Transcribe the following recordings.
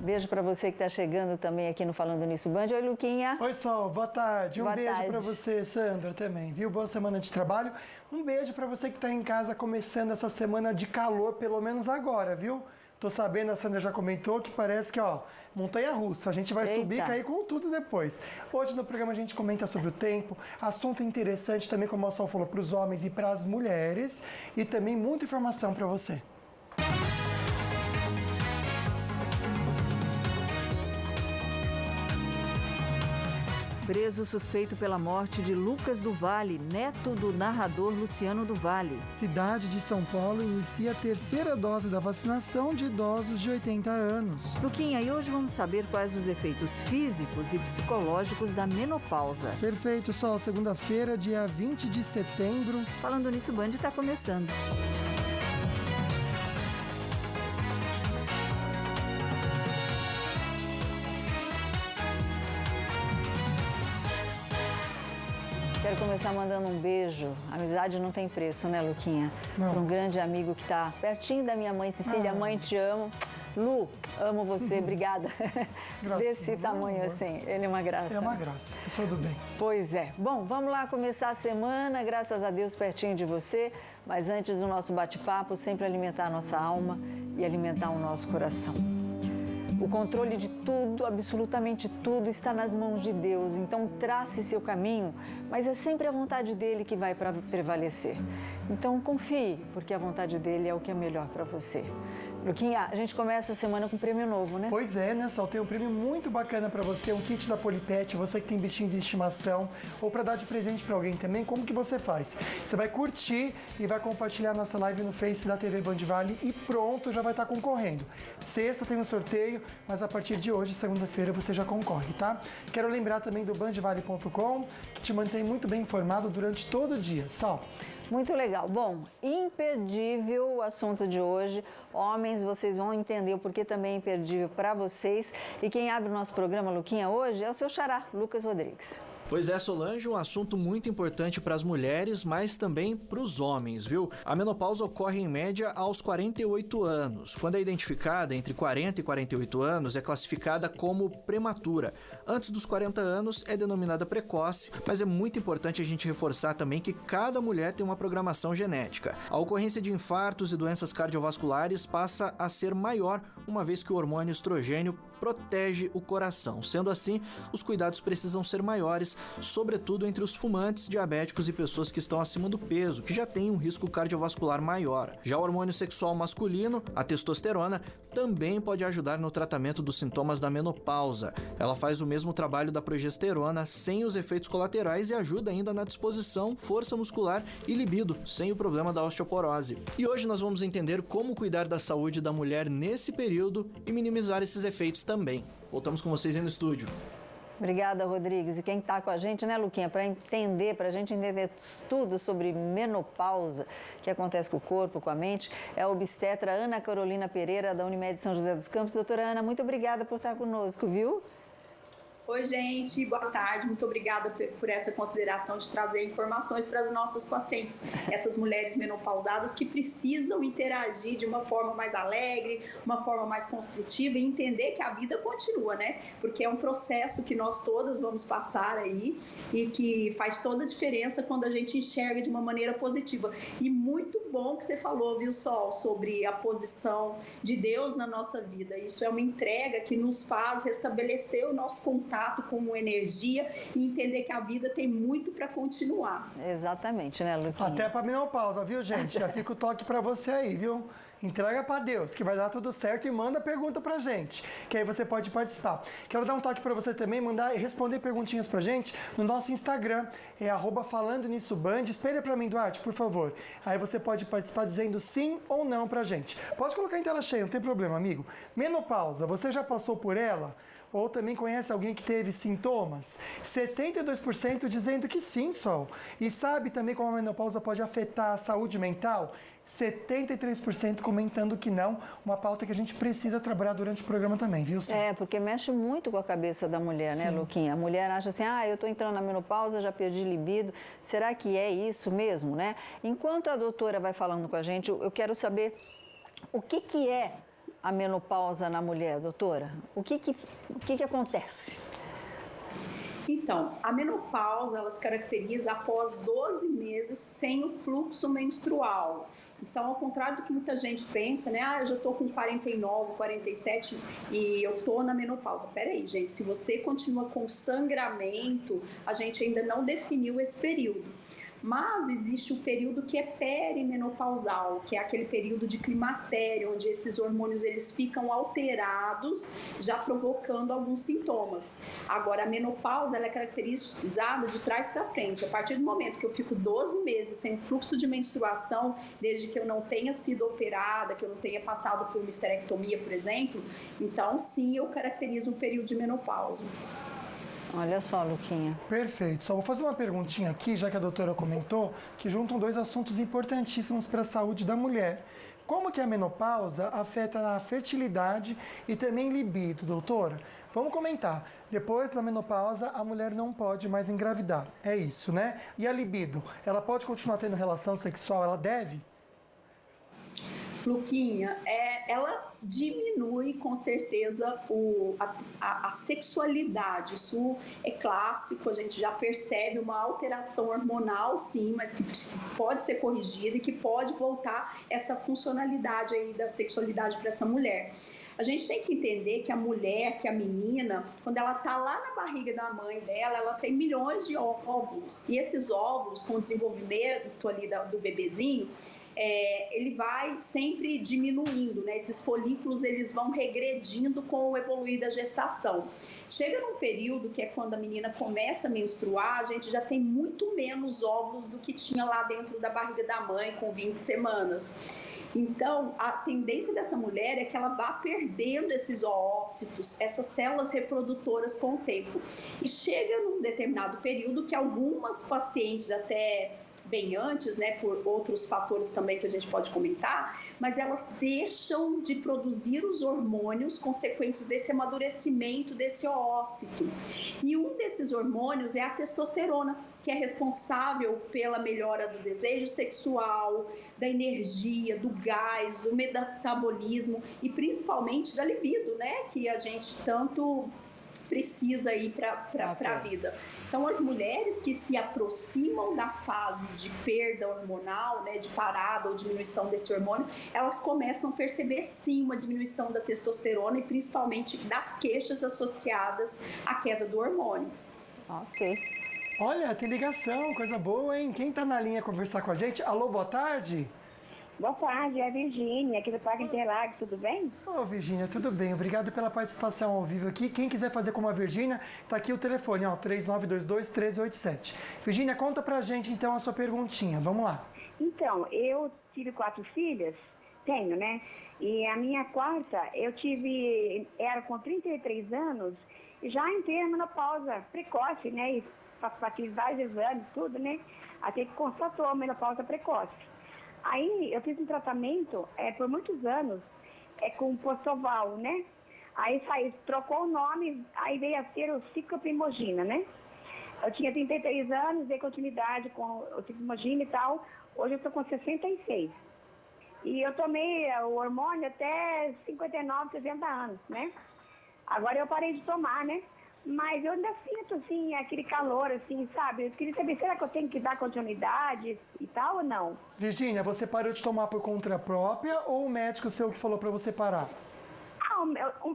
Beijo para você que está chegando também aqui no Falando Nisso Band. Oi, Luquinha. Oi, Sol. Boa tarde. Boa Beijo tarde. para você, Sandra, também, viu? Boa semana de trabalho. Um beijo para você que está em casa começando essa semana de calor, pelo menos agora, viu? Tô sabendo, a Sandra já comentou, que parece que, montanha-russa. A gente vai subir e cair com tudo depois. Hoje no programa a gente comenta sobre o tempo, assunto interessante também, como o Sol falou, para os homens e para as mulheres. E também muita informação para você. Preso suspeito pela morte de Lucas do Vale, neto do narrador Luciano do Vale. Cidade de São Paulo inicia a terceira dose da vacinação de idosos de 80 anos. Luquinha, e hoje vamos saber quais os efeitos físicos e psicológicos da menopausa. Perfeito, Sol. Segunda-feira, dia 20 de setembro. Falando Nisso Band está começando. Quero começar mandando um beijo. A amizade não tem preço, né, Luquinha? Para um grande amigo que está pertinho da minha mãe, Cecília. Mãe, te amo. Lu, amo você, obrigada. Desse tamanho assim, ele é uma graça. É uma graça, pessoa do bem. Pois é. Bom, vamos lá começar a semana, graças a Deus, pertinho de você. Mas antes do nosso bate-papo, sempre alimentar a nossa alma e alimentar o nosso coração. O controle de tudo, absolutamente tudo, está nas mãos de Deus. Então, trace seu caminho, mas é sempre a vontade dele que vai prevalecer. Então, confie, porque a vontade dele é o que é melhor para você. Luquinha, a gente começa a semana com um prêmio novo, né? Pois é, né, Sol? Tem um prêmio muito bacana pra você, um kit da Polipet, você que tem bichinhos de estimação, ou pra dar de presente pra alguém também. Como que você faz? Você vai curtir e vai compartilhar nossa live no Face da TV Band Vale e pronto, já vai estar concorrendo. Sexta tem um sorteio, mas a partir de hoje, segunda-feira, você já concorre, tá? Quero lembrar também do bandvale.com, que te mantém muito bem informado durante todo o dia. Sol. Muito legal. Bom, imperdível o assunto de hoje. Homens, vocês vão entender o porquê também é imperdível para vocês. E quem abre o nosso programa, Luquinha, hoje é o seu xará, Lucas Rodrigues. Pois é, Solange, um assunto muito importante para as mulheres, mas também para os homens, viu? A menopausa ocorre em média aos 48 anos. Quando é identificada entre 40 e 48 anos, é classificada como prematura. Antes dos 40 anos, é denominada precoce, mas é muito importante a gente reforçar também que cada mulher tem uma programação genética. A ocorrência de infartos e doenças cardiovasculares passa a ser maior, uma vez que o hormônio estrogênio protege o coração. Sendo assim, os cuidados precisam ser maiores, sobretudo entre os fumantes, diabéticos e pessoas que estão acima do peso, que já têm um risco cardiovascular maior. Já o hormônio sexual masculino, a testosterona, também pode ajudar no tratamento dos sintomas da menopausa. Ela faz o mesmo trabalho da progesterona, sem os efeitos colaterais, e ajuda ainda na disposição, força muscular e libido, sem o problema da osteoporose. E hoje nós vamos entender como cuidar da saúde da mulher nesse período e minimizar esses efeitos também. Voltamos com vocês aí no estúdio. Obrigada, Rodrigues. E quem está com a gente, né, Luquinha, para a gente entender tudo sobre menopausa, que acontece com o corpo, com a mente, é a obstetra Ana Carolina Pereira, da Unimed São José dos Campos. Doutora Ana, muito obrigada por estar conosco, viu? Oi, gente, boa tarde. Muito obrigada por essa consideração de trazer informações para as nossas pacientes, essas mulheres menopausadas que precisam interagir de uma forma mais alegre, uma forma mais construtiva e entender que a vida continua, né? Porque é um processo que nós todas vamos passar aí e que faz toda a diferença quando a gente enxerga de uma maneira positiva. E muito bom que você falou, viu, Sol, sobre a posição de Deus na nossa vida. Isso é uma entrega que nos faz restabelecer o nosso contato com energia e entender que a vida tem muito para continuar. Exatamente, né, Luquinha? Até para menopausa, viu, gente? Já fica o toque para você aí, viu? Entrega para Deus, que vai dar tudo certo, e manda pergunta pra gente, que aí você pode participar. Quero dar um toque para você também, mandar e responder perguntinhas pra gente no nosso Instagram, é @falandonissoband. Espelha para mim, Duarte, por favor. Aí você pode participar dizendo sim ou não pra gente. Pode colocar em tela cheia, não tem problema, amigo. Menopausa, você já passou por ela? Ou também conhece alguém que teve sintomas? 72% dizendo que sim, Sol. E sabe também como a menopausa pode afetar a saúde mental? 73% comentando que não, uma pauta que a gente precisa trabalhar durante o programa também, viu, Sol? É, porque mexe muito com a cabeça da mulher, né, Luquinha? A mulher acha assim, eu tô entrando na menopausa, já perdi libido, será que é isso mesmo, né? Enquanto a doutora vai falando com a gente, eu quero saber o que é a menopausa na mulher, doutora? O que acontece? Então, a menopausa, ela se caracteriza após 12 meses sem o fluxo menstrual. Então, ao contrário do que muita gente pensa, né? Eu já estou com 49, 47 e eu estou na menopausa. Peraí, gente, se você continua com sangramento, a gente ainda não definiu esse período. Mas existe o período que é perimenopausal, que é aquele período de climatério, onde esses hormônios eles ficam alterados, já provocando alguns sintomas. Agora, a menopausa ela é caracterizada de trás para frente. A partir do momento que eu fico 12 meses sem fluxo de menstruação, desde que eu não tenha sido operada, que eu não tenha passado por uma histerectomia, por exemplo, então sim, eu caracterizo um período de menopausa. Olha só, Luquinha. Perfeito. Só vou fazer uma perguntinha aqui, já que a doutora comentou, que juntam dois assuntos importantíssimos para a saúde da mulher. Como que a menopausa afeta a fertilidade e também libido, doutora? Vamos comentar. Depois da menopausa, a mulher não pode mais engravidar. É isso, né? E a libido? Ela pode continuar tendo relação sexual? Ela deve? Luquinha, ela diminui com certeza a sexualidade. Isso é clássico, a gente já percebe uma alteração hormonal, sim, mas que pode ser corrigida e que pode voltar essa funcionalidade aí da sexualidade para essa mulher. A gente tem que entender que a mulher, que a menina, quando ela está lá na barriga da mãe dela, ela tem milhões de óvulos. E esses óvulos, com o desenvolvimento ali do bebezinho, ele vai sempre diminuindo, né? Esses folículos eles vão regredindo com o evoluir da gestação. Chega num período que é quando a menina começa a menstruar, a gente já tem muito menos óvulos do que tinha lá dentro da barriga da mãe com 20 semanas. Então, a tendência dessa mulher é que ela vá perdendo esses oócitos, essas células reprodutoras com o tempo. E chega num determinado período que algumas pacientes até bem antes, né, por outros fatores também que a gente pode comentar, mas elas deixam de produzir os hormônios consequentes desse amadurecimento desse oócito. E um desses hormônios é a testosterona, que é responsável pela melhora do desejo sexual, da energia, do gás, do metabolismo e principalmente da libido, né, que a gente tanto precisa ir para a vida. Então, as mulheres que se aproximam da fase de perda hormonal, né, de parada ou diminuição desse hormônio, elas começam a perceber, sim, uma diminuição da testosterona e principalmente das queixas associadas à queda do hormônio. Ok. Olha, tem ligação, coisa boa, hein? Quem tá na linha conversar com a gente? Alô, boa tarde? Boa tarde, é a Virgínia, aqui do Parque Interlagos, tudo bem? Ô, Virgínia, tudo bem? Obrigado pela participação ao vivo aqui. Quem quiser fazer como a Virgínia, tá aqui o telefone, ó, 3922-1387. Virgínia, conta pra gente, então, a sua perguntinha. Vamos lá. Então, eu tive 4 filhas, tenho, né? E a minha quarta, era com 33 anos, já entrei na menopausa precoce, né? E fiz vários exames, tudo, né? Até que constatou a menopausa precoce. Aí eu fiz um tratamento por muitos anos com Postoval, né? Aí trocou o nome, aí veio a ser o cicloprimogina, né? Eu tinha 33 anos, dei continuidade com o cicloprimogina e tal. Hoje eu estou com 66. E eu tomei o hormônio até 59, 60 anos, né? Agora eu parei de tomar, né? Mas eu ainda sinto, assim, aquele calor, assim, sabe? Eu queria saber, será que eu tenho que dar continuidade e tal ou não? Virgínia, você parou de tomar por conta própria ou o médico seu que falou pra você parar? O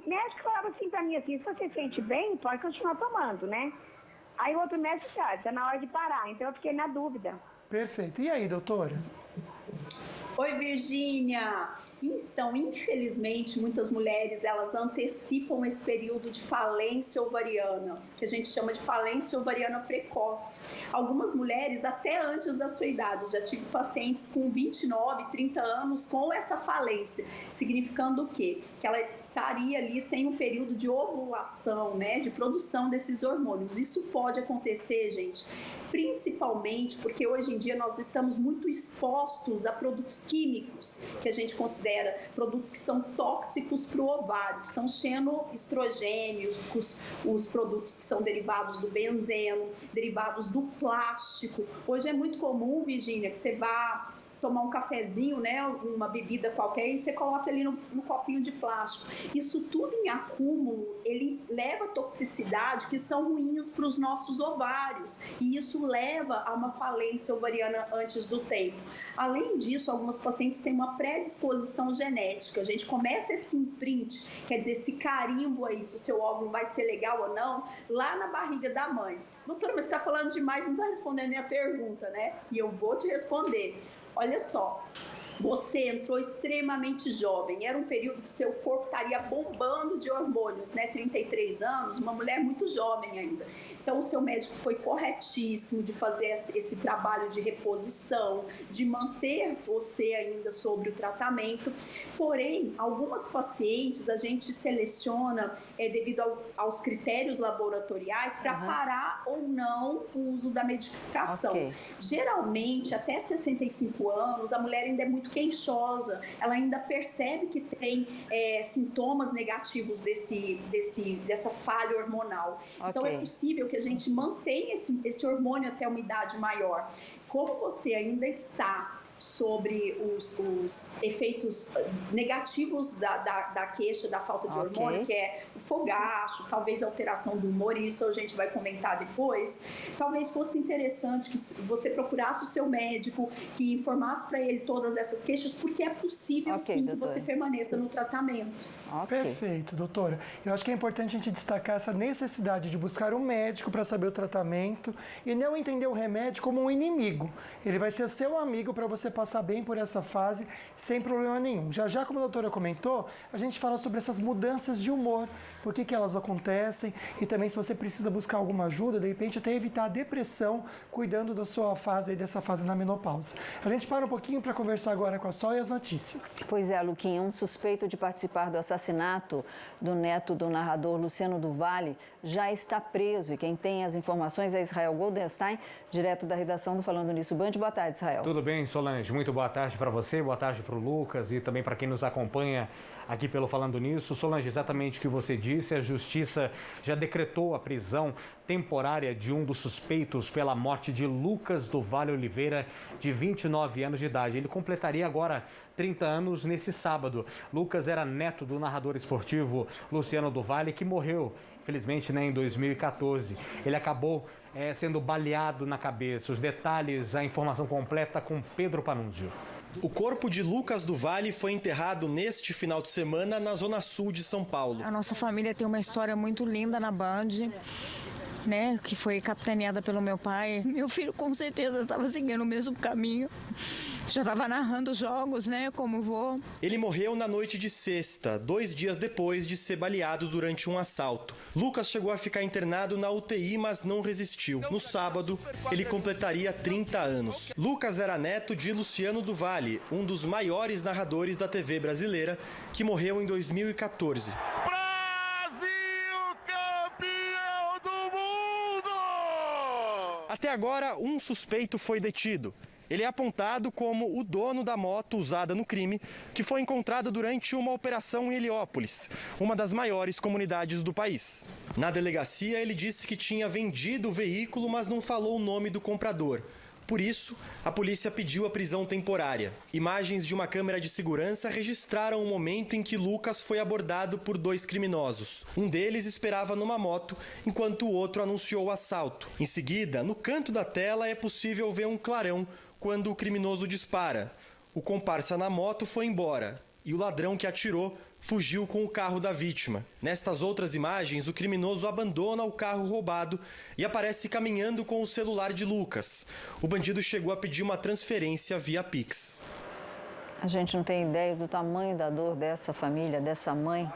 médico falava assim pra mim, assim, se você se sente bem, pode continuar tomando, né? Aí o outro médico disse, tá na hora de parar. Então eu fiquei na dúvida. Perfeito. E aí, doutora? Oi, Virgínia! Então, infelizmente, muitas mulheres, elas antecipam esse período de falência ovariana, que a gente chama de falência ovariana precoce. Algumas mulheres, até antes da sua idade, eu já tive pacientes com 29, 30 anos com essa falência, significando o quê? Que ela estaria ali sem um período de ovulação, né, de produção desses hormônios. Isso pode acontecer, gente, principalmente porque hoje em dia nós estamos muito expostos a produtos químicos, que a gente considera produtos que são tóxicos para o ovário, que são xenoestrogênios, os produtos que são derivados do benzeno, derivados do plástico. Hoje é muito comum, Virgínia, que você vá tomar um cafezinho, né, uma bebida qualquer, e você coloca ali no copinho de plástico. Isso tudo em acúmulo, ele leva toxicidade que são ruins para os nossos ovários, e isso leva a uma falência ovariana antes do tempo. Além disso, algumas pacientes têm uma predisposição genética. A gente começa esse imprint, quer dizer, esse carimbo aí, se o seu óvulo vai ser legal ou não, lá na barriga da mãe. Doutora, mas você está falando demais, não está respondendo a minha pergunta, né? E eu vou te responder. Olha só, você entrou extremamente jovem, era um período que seu corpo estaria bombando de hormônios, né? 33 anos, uma mulher muito jovem ainda. Então, o seu médico foi corretíssimo de fazer esse trabalho de reposição, de manter você ainda sobre o tratamento. Porém, algumas pacientes a gente seleciona devido aos critérios laboratoriais para parar ou não o uso da medicação. Okay. Geralmente, até 65 anos, a mulher ainda é muito queixosa, ela ainda percebe que tem sintomas negativos dessa falha hormonal. Okay. Então, é possível que a gente mantenha esse hormônio até uma idade maior. Como você ainda está sobre os efeitos negativos da queixa, da falta de hormônio, que é o fogacho, talvez alteração do humor, isso a gente vai comentar depois. Talvez fosse interessante que você procurasse o seu médico, que informasse para ele todas essas queixas, porque é possível sim, doutora, que você permaneça no tratamento. Perfeito, doutora. Eu acho que é importante a gente destacar essa necessidade de buscar um médico para saber o tratamento e não entender o remédio como um inimigo. Ele vai ser seu amigo para você passar bem por essa fase sem problema nenhum. Já como a doutora comentou, a gente fala sobre essas mudanças de humor, por que elas acontecem e também se você precisa buscar alguma ajuda, de repente até evitar a depressão, cuidando da sua fase aí, dessa fase na menopausa. A gente para um pouquinho para conversar agora com a Sol e as notícias. Pois é, Luquinha, um suspeito de participar do assassinato do neto do narrador Luciano do Vale já está preso e quem tem as informações é Israel Goldenstein, direto da redação do Falando Nisso Band. Boa tarde, Israel. Tudo bem, Solange? Muito boa tarde para você, boa tarde para o Lucas e também para quem nos acompanha aqui pelo Falando Nisso. Solange, exatamente o que você disse, a Justiça já decretou a prisão temporária de um dos suspeitos pela morte de Lucas do Vale Oliveira, de 29 anos de idade. Ele completaria agora 30 anos nesse sábado. Lucas era neto do narrador esportivo Luciano do Vale, que morreu, infelizmente, em 2014. Ele acabou sendo baleado na cabeça. Os detalhes, a informação completa com Pedro Panunzio. O corpo de Lucas do Vale foi enterrado neste final de semana na zona sul de São Paulo. A nossa família tem uma história muito linda na Band, né, que foi capitaneada pelo meu pai. Meu filho com certeza estava seguindo o mesmo caminho. Já estava narrando jogos, né, como vô. Ele morreu na noite de sexta, 2 dias depois de ser baleado durante um assalto. Lucas chegou a ficar internado na UTI, mas não resistiu. No sábado, ele completaria 30 anos. Lucas era neto de Luciano do Vale, um dos maiores narradores da TV brasileira, que morreu em 2014. Até agora, um suspeito foi detido. Ele é apontado como o dono da moto usada no crime, que foi encontrada durante uma operação em Heliópolis, uma das maiores comunidades do país. Na delegacia, ele disse que tinha vendido o veículo, mas não falou o nome do comprador. Por isso, a polícia pediu a prisão temporária. Imagens de uma câmera de segurança registraram o momento em que Lucas foi abordado por 2 criminosos. Um deles esperava numa moto, enquanto o outro anunciou o assalto. Em seguida, no canto da tela é possível ver um clarão quando o criminoso dispara. O comparsa na moto foi embora e o ladrão que atirou fugiu com o carro da vítima. Nestas outras imagens, o criminoso abandona o carro roubado e aparece caminhando com o celular de Lucas. O bandido chegou a pedir uma transferência via Pix. A gente não tem ideia do tamanho da dor dessa família, dessa mãe,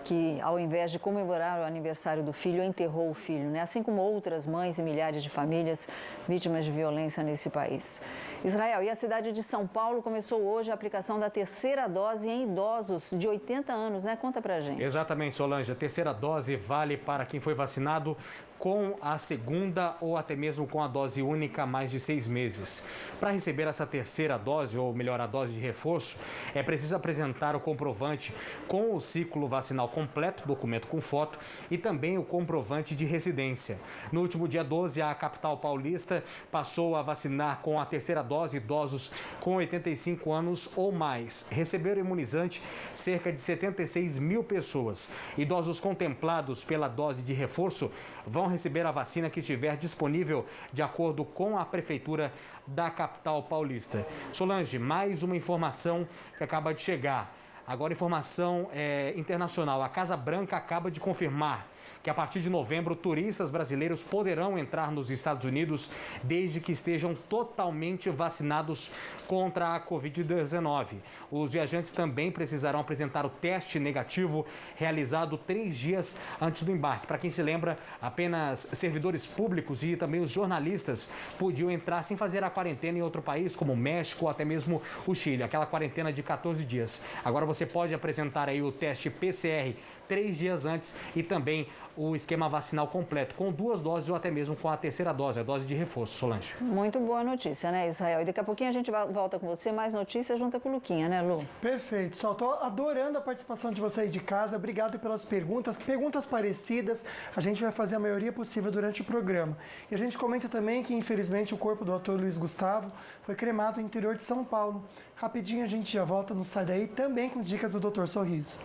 que ao invés de comemorar o aniversário do filho, enterrou o filho, né? Assim como outras mães e milhares de famílias vítimas de violência nesse país. Israel, e a cidade de São Paulo começou hoje a aplicação da 3ª dose em idosos de 80 anos, né? Conta pra gente. Exatamente, Solange. A 3ª dose vale para quem foi vacinado com a 2ª ou até mesmo com a dose única há mais de 6 meses. Para receber essa 3ª dose, ou melhor, a dose de reforço, é preciso apresentar o comprovante com o ciclo vacinal completo, documento com foto e também o comprovante de residência. No último dia 12, a capital paulista passou a vacinar com a terceira dose idosos com 85 anos ou mais. Receberam imunizante cerca de 76 mil pessoas. Idosos contemplados pela dose de reforço vão receber a vacina que estiver disponível de acordo com a prefeitura da capital paulista. Solange, mais uma informação que acaba de chegar. Agora, informação internacional. A Casa Branca acaba de confirmar que a partir de novembro, turistas brasileiros poderão entrar nos Estados Unidos desde que estejam totalmente vacinados contra a Covid-19. Os viajantes também precisarão apresentar o teste negativo realizado 3 dias antes do embarque. Para quem se lembra, apenas servidores públicos e também os jornalistas podiam entrar sem fazer a quarentena em outro país, como o México ou até mesmo o Chile, aquela quarentena de 14 dias. Agora você pode apresentar aí o teste PCR 3 dias antes e também o esquema vacinal completo, com 2 doses ou até mesmo com a terceira dose, a dose de reforço, Solange. Muito boa notícia, né, Israel? E daqui a pouquinho a gente volta com você, mais notícias junto com o Luquinha, né, Lu? Perfeito, só estou adorando a participação de você aí de casa, obrigado pelas perguntas parecidas, a gente vai fazer a maioria possível durante o programa. E a gente comenta também que, infelizmente, o corpo do ator Luiz Gustavo foi cremado no interior de São Paulo. Rapidinho a gente já volta, não sai daí, também com dicas do Dr. Sorriso.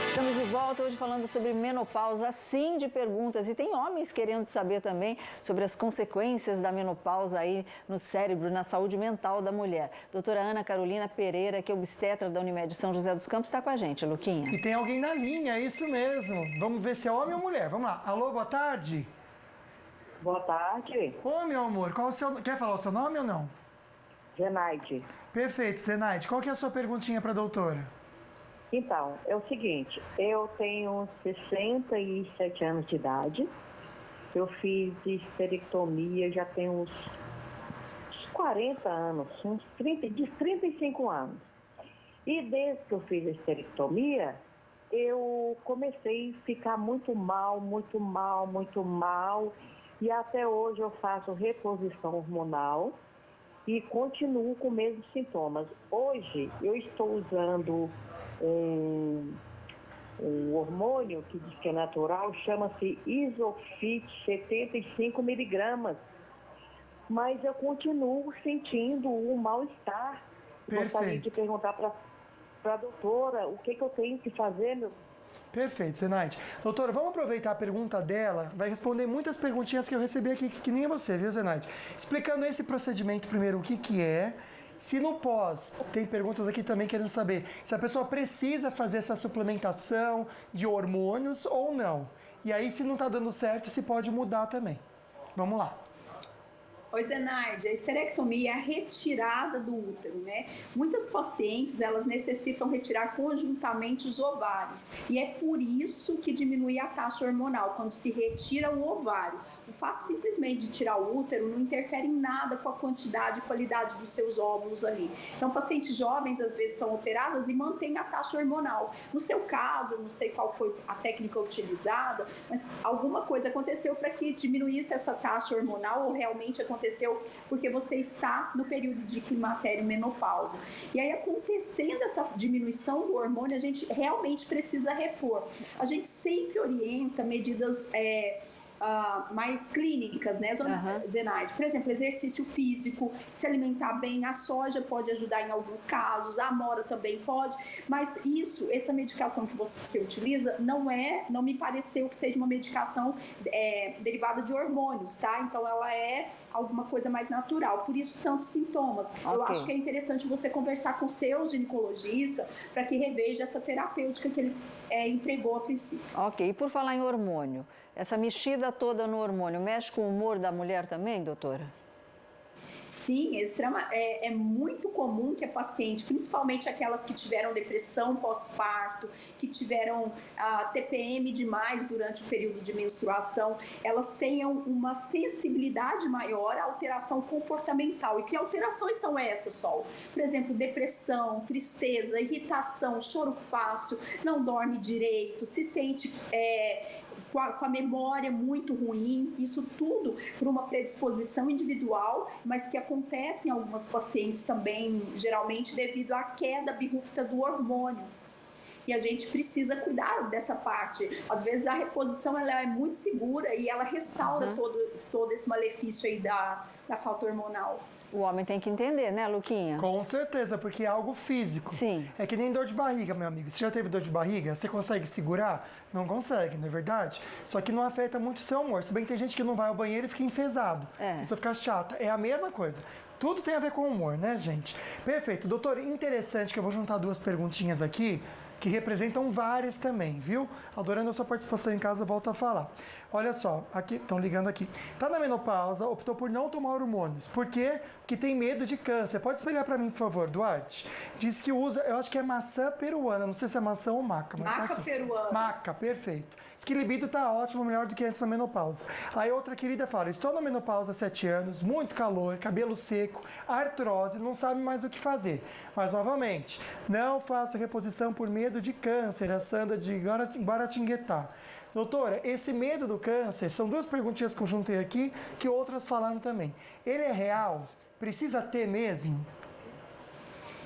Estamos de volta hoje falando sobre menopausa, sim, de perguntas. E tem homens querendo saber também sobre as consequências da menopausa aí no cérebro, na saúde mental da mulher. Doutora Ana Carolina Pereira, que é obstetra da Unimed São José dos Campos, está com a gente, Luquinha. E tem alguém na linha, é isso mesmo. Vamos ver se é homem ou mulher. Vamos lá. Alô, boa tarde. Boa tarde. Ô, meu amor, qual o seu... Quer falar o seu nome ou não? Zenaide. Perfeito, Zenaide. Qual que é a sua perguntinha para a doutora? Então, é o seguinte, eu tenho 67 anos de idade, eu fiz histerectomia já tem uns 40 anos, uns 35 anos. E desde que eu fiz a histerectomia, eu comecei a ficar muito mal, e até hoje eu faço reposição hormonal e continuo com os mesmos sintomas. Hoje eu estou usando um hormônio que diz que é natural, chama-se Isofit 75 miligramas, mas eu continuo sentindo um mal-estar. Gostaria de perguntar para a doutora o que eu tenho que fazer, meu... Perfeito, Zenaide. Doutora, vamos aproveitar a pergunta dela, vai responder muitas perguntinhas que eu recebi aqui, que nem você, viu, Zenaide? Explicando esse procedimento primeiro, o que é. Se no pós, tem perguntas aqui também querendo saber se a pessoa precisa fazer essa suplementação de hormônios ou não. E aí, se não está dando certo, se pode mudar também. Vamos lá. Oi, Zenaide, a histerectomia é a retirada do útero, né? Muitas pacientes, elas necessitam retirar conjuntamente os ovários. E é por isso que diminui a taxa hormonal, quando se retira o ovário. O fato simplesmente de tirar o útero não interfere em nada com a quantidade e qualidade dos seus óvulos ali. Então, pacientes jovens às vezes são operadas e mantêm a taxa hormonal. No seu caso, eu não sei qual foi a técnica utilizada, mas alguma coisa aconteceu para que diminuísse essa taxa hormonal, ou realmente aconteceu porque você está no período de climatério, menopausa. E aí, acontecendo essa diminuição do hormônio, a gente realmente precisa repor. A gente sempre orienta medidas mais clínicas, né, Zenaide? Por exemplo, exercício físico, se alimentar bem, a soja pode ajudar em alguns casos, a amora também pode, mas essa medicação que você utiliza não me pareceu que seja uma medicação derivada de hormônios, tá? Então ela é alguma coisa mais natural, por isso tantos sintomas. Okay. Eu acho que é interessante você conversar com o seu ginecologista para que reveja essa terapêutica que ele empregou a princípio. Ok, e por falar em hormônio, essa mexida toda no hormônio mexe com o humor da mulher também, doutora? Sim, é muito comum que a paciente, principalmente aquelas que tiveram depressão pós-parto, que tiveram TPM demais durante o período de menstruação, elas tenham uma sensibilidade maior à alteração comportamental. E que alterações são essas, Sol? Por exemplo, depressão, tristeza, irritação, choro fácil, não dorme direito, se sente com a memória muito ruim, isso tudo por uma predisposição individual, mas que acontece em algumas pacientes também, geralmente devido à queda abrupta do hormônio. E a gente precisa cuidar dessa parte. Às vezes a reposição ela é muito segura e ela restaura todo esse malefício aí da falta hormonal. O homem tem que entender, né, Luquinha? Com certeza, porque é algo físico. Sim. É que nem dor de barriga, meu amigo. Você já teve dor de barriga? Você consegue segurar? Não consegue, não é verdade? Só que não afeta muito o seu humor. Se bem que tem gente que não vai ao banheiro e fica enfesado. Isso fica chato. É a mesma coisa. Tudo tem a ver com o humor, né, gente? Perfeito. Doutor, interessante que eu vou juntar duas perguntinhas aqui, que representam várias também, viu? Adorando a sua participação em casa, volto a falar. Olha só, aqui, estão ligando aqui. Tá na menopausa, optou por não tomar hormônios. Por quê? Porque tem medo de câncer. Pode espelhar para mim, por favor, Duarte? Diz que usa, eu acho que é maçã peruana, não sei se é maçã ou maca, mas maca tá aqui. Peruana. Maca, perfeito. Diz que libido tá ótimo, melhor do que antes da menopausa. Aí outra querida fala, estou na menopausa há 7 anos, muito calor, cabelo seco, artrose, não sabe mais o que fazer. Mas, novamente, não faço reposição por medo de câncer, a Sandra de Guaratinguetá. Doutora, esse medo do câncer, são duas perguntinhas que eu juntei aqui, que outras falaram também. Ele é real? Precisa ter mesmo?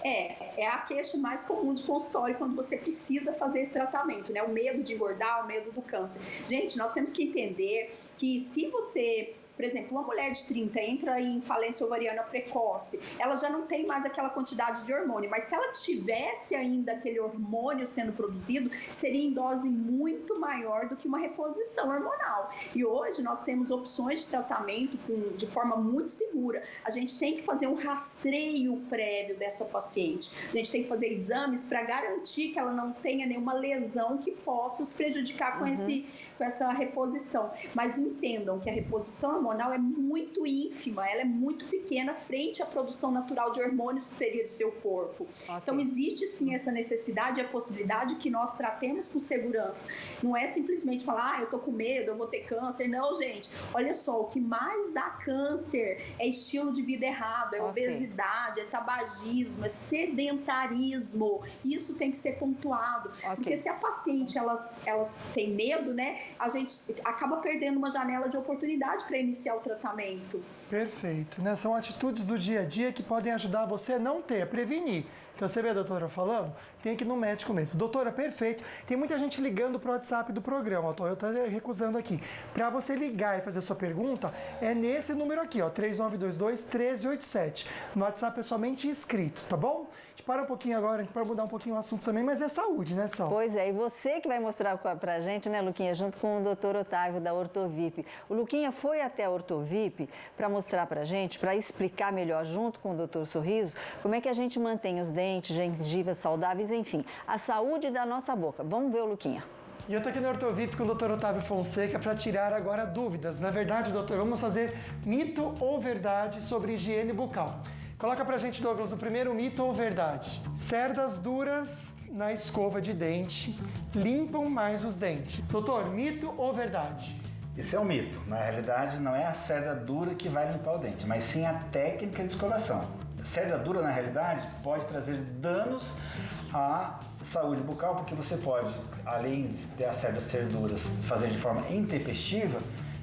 É a queixa mais comum de consultório quando você precisa fazer esse tratamento, né? O medo de engordar, o medo do câncer. Gente, nós temos que entender que se você... Por exemplo, uma mulher de 30 entra em falência ovariana precoce, ela já não tem mais aquela quantidade de hormônio, mas se ela tivesse ainda aquele hormônio sendo produzido, seria em dose muito maior do que uma reposição hormonal. E hoje nós temos opções de tratamento de forma muito segura. A gente tem que fazer um rastreio prévio dessa paciente. A gente tem que fazer exames para garantir que ela não tenha nenhuma lesão que possa se prejudicar com essa reposição. Mas entendam que a reposição hormonal é muito ínfima, ela é muito pequena frente à produção natural de hormônios que seria do seu corpo. Então existe sim essa necessidade e a possibilidade que nós tratemos com segurança. Não é simplesmente falar, eu tô com medo, eu vou ter câncer. Não, gente, olha só, o que mais dá câncer é estilo de vida errado, é obesidade, é tabagismo, é sedentarismo. Isso tem que ser pontuado. Porque se a paciente, elas tem medo, né, a gente acaba perdendo uma janela de oportunidade para iniciar o tratamento. Perfeito, né? São atitudes do dia a dia que podem ajudar você a não ter, a prevenir. Então, você vê a doutora falando? Tem que ir no médico mesmo. Doutora, perfeito. Tem muita gente ligando pro WhatsApp do programa. Eu estou recusando aqui. Para você ligar e fazer sua pergunta, é nesse número aqui, ó, 3922-1387. No WhatsApp é somente inscrito, tá bom? A gente para um pouquinho agora para mudar um pouquinho o assunto também, mas é saúde, né, Sal? Pois é, e você que vai mostrar pra gente, né, Luquinha, junto com o doutor Otávio da Ortovip. O Luquinha foi até a Ortovip para mostrar pra gente, para explicar melhor, junto com o doutor Sorriso, como é que a gente mantém os dentes, gengivas saudáveis, enfim, a saúde da nossa boca. Vamos ver o Luquinha. E eu tô aqui no Ortovip com o Dr. Otávio Fonseca para tirar agora dúvidas. Na verdade, doutor, vamos fazer mito ou verdade sobre higiene bucal. Coloca pra gente, Douglas, o primeiro mito ou verdade. Cerdas duras na escova de dente limpam mais os dentes. Doutor, mito ou verdade? Isso é um mito. Na realidade, não é a cerda dura que vai limpar o dente, mas sim a técnica de escovação. Cerda dura, na realidade, pode trazer danos à saúde bucal, porque você pode, além de as cerdas ser duras, fazer de forma intempestiva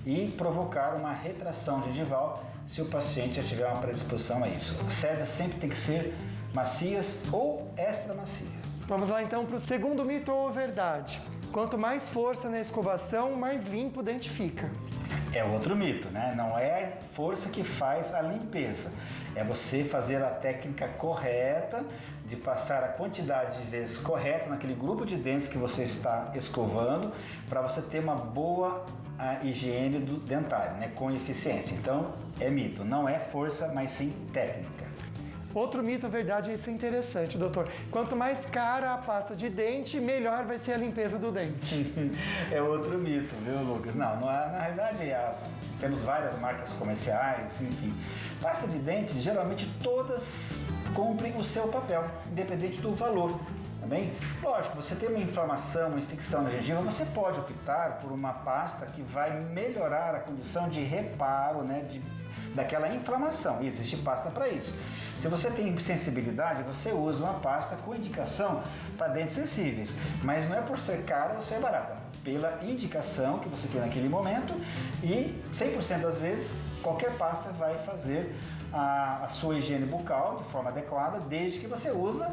e provocar uma retração gengival se o paciente já tiver uma predisposição a isso. As cerdas sempre tem que ser macias ou extra macias. Vamos lá então para o segundo mito ou verdade. Quanto mais força na escovação, mais limpo o dente fica. É outro mito, né? Não é força que faz a limpeza. É você fazer a técnica correta de passar a quantidade de vezes correta naquele grupo de dentes que você está escovando para você ter uma boa higiene do dentário, né? Com eficiência. Então, é mito. Não é força, mas sim técnica. Outro mito, verdade, isso é interessante, doutor. Quanto mais cara a pasta de dente, melhor vai ser a limpeza do dente. É outro mito, viu, Lucas? Não, na realidade, temos várias marcas comerciais, enfim. Pasta de dente, geralmente todas cumprem o seu papel, independente do valor. Também, lógico, você tem uma inflamação, uma infecção na gengiva, você pode optar por uma pasta que vai melhorar a condição de reparo, né, daquela inflamação. E existe pasta para isso. Se você tem sensibilidade, você usa uma pasta com indicação para dentes sensíveis, mas não é por ser cara ou ser barata, pela indicação que você tem naquele momento, e 100% das vezes qualquer pasta vai fazer a sua higiene bucal de forma adequada, desde que você use,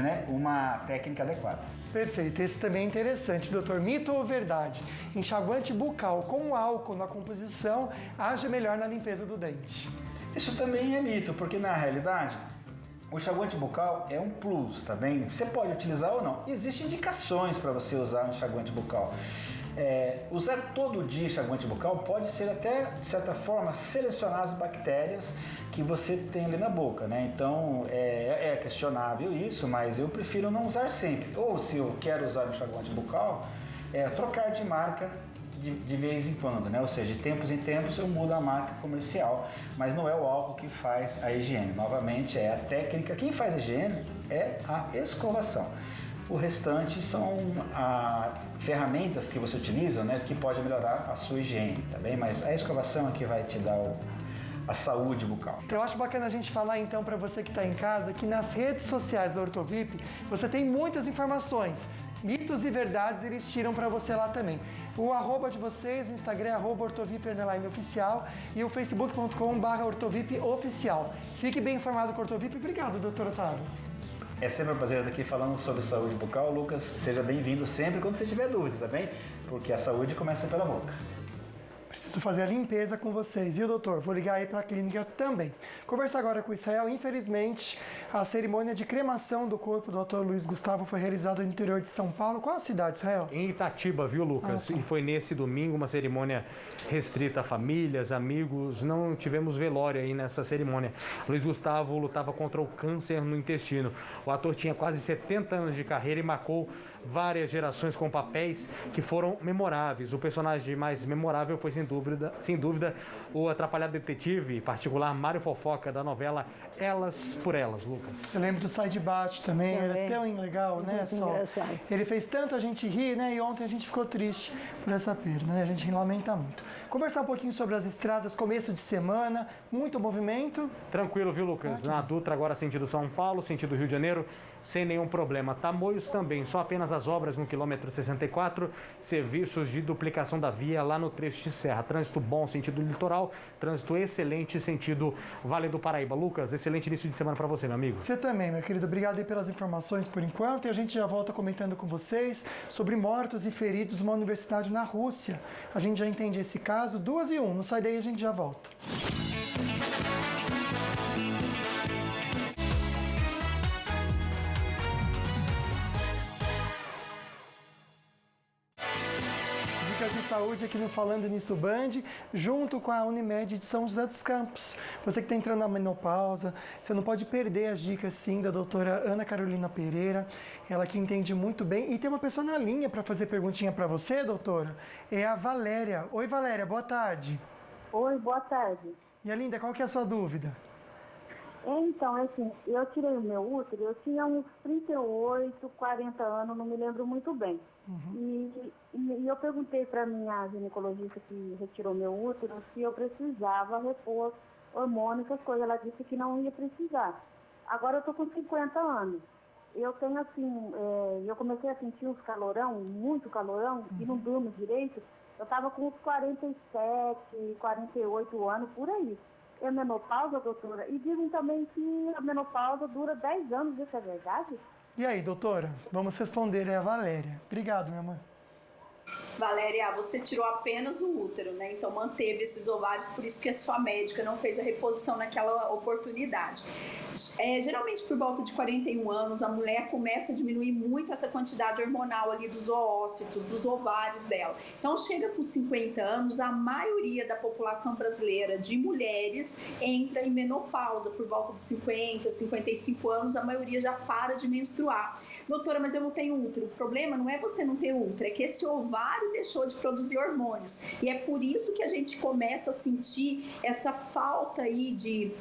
né, uma técnica adequada. Perfeito, esse também é interessante, doutor. Mito ou verdade? Enxaguante bucal com álcool na composição age melhor na limpeza do dente. Isso também é mito, porque na realidade o enxaguante bucal é um plus, tá bem? Você pode utilizar ou não. Existem indicações para você usar um enxaguante bucal. Usar todo dia enxaguante bucal pode ser até, de certa forma, selecionar as bactérias que você tem ali na boca, né? Então, é questionável isso, mas eu prefiro não usar sempre. Ou, se eu quero usar um enxaguante bucal, trocar de marca de vez em quando, né? Ou seja, de tempos em tempos eu mudo a marca comercial, mas não é o álcool que faz a higiene. Novamente, é a técnica. Quem faz a higiene é a escovação. O restante são ferramentas que você utiliza, né, que pode melhorar a sua higiene, tá bem? Mas a escovação é que vai te dar a saúde bucal. Eu acho bacana a gente falar então para você que está em casa que nas redes sociais da Ortovip você tem muitas informações. Mitos e verdades eles tiram para você lá também. O arroba de vocês, o Instagram é @ortovip_oficial e o facebook.com/ortovipoficial. Fique bem informado com a Ortovip. Obrigado, doutor Otávio. É sempre um prazer estar aqui falando sobre saúde bucal. Lucas, seja bem-vindo sempre quando você tiver dúvidas, tá bem? Porque a saúde começa pela boca. Preciso fazer a limpeza com vocês, viu, doutor? Vou ligar aí para a clínica também. Conversar agora com o Israel. Infelizmente, a cerimônia de cremação do corpo do Dr. Luiz Gustavo foi realizada no interior de São Paulo. Qual a cidade, Israel? Em Itatiba, viu, Lucas? E foi nesse domingo uma cerimônia restrita a famílias, amigos. Não tivemos velório aí nessa cerimônia. Luiz Gustavo lutava contra o câncer no intestino. O ator tinha quase 70 anos de carreira e marcou várias gerações com papéis que foram memoráveis. O personagem mais memorável foi, sem dúvida, o atrapalhado detetive particular Mário Fofoca, da novela Elas por Elas, Lucas. Eu lembro do Sai de Baixo também, era tão legal, né? Engraçado. Ele fez tanto a gente rir, né? E ontem a gente ficou triste por essa perda, né? A gente lamenta muito. Conversar um pouquinho sobre as estradas, começo de semana, muito movimento. Tranquilo, viu, Lucas? Na Dutra, agora sentido São Paulo, sentido Rio de Janeiro, sem nenhum problema. Tamoios também, só apenas as obras no quilômetro 64, serviços de duplicação da via lá no trecho de serra. Trânsito bom, sentido litoral, trânsito excelente, sentido Vale do Paraíba. Lucas, excelente início de semana para você, meu amigo. Você também, meu querido. Obrigado aí pelas informações por enquanto. E a gente já volta comentando com vocês sobre mortos e feridos numa universidade na Rússia. A gente já entende esse caso. 2-1. Não sai daí, a gente já volta. Dicas de saúde aqui no Falando Nisso Band, junto com a Unimed de São José dos Campos. Você que está entrando na menopausa, você não pode perder as dicas sim da doutora Ana Carolina Pereira, ela que entende muito bem. E tem uma pessoa na linha para fazer perguntinha para você, doutora, é a Valéria. Oi, Valéria, boa tarde. Oi, boa tarde. Minha linda, qual que é a sua dúvida? Então, assim, eu tirei o meu útero, eu tinha uns 38, 40 anos, não me lembro muito bem. E eu perguntei para minha ginecologista que retirou meu útero se eu precisava repor hormônio, essas coisas. Ela disse que não ia precisar. Agora eu estou com 50 anos. Eu tenho assim, eu comecei a sentir uns calorão, muito calorão, e não durmo direito. Eu estava com uns 47, 48 anos, por aí. É menopausa, doutora? E dizem também que a menopausa dura 10 anos, isso é verdade? E aí, doutora? Vamos responder, é a Valéria. Obrigado, minha mãe. Valéria, você tirou apenas o útero, né? Então manteve esses ovários, por isso que a sua médica não fez a reposição naquela oportunidade. Geralmente por volta de 41 anos, a mulher começa a diminuir muito essa quantidade hormonal ali dos oócitos, dos ovários dela. Então chega com 50 anos, a maioria da população brasileira de mulheres entra em menopausa. Por volta de 50, 55 anos, a maioria já para de menstruar. Doutora, mas eu não tenho útero. O problema não é você não ter útero, é que esse ovário deixou de produzir hormônios. E é por isso que a gente começa a sentir essa falta aí de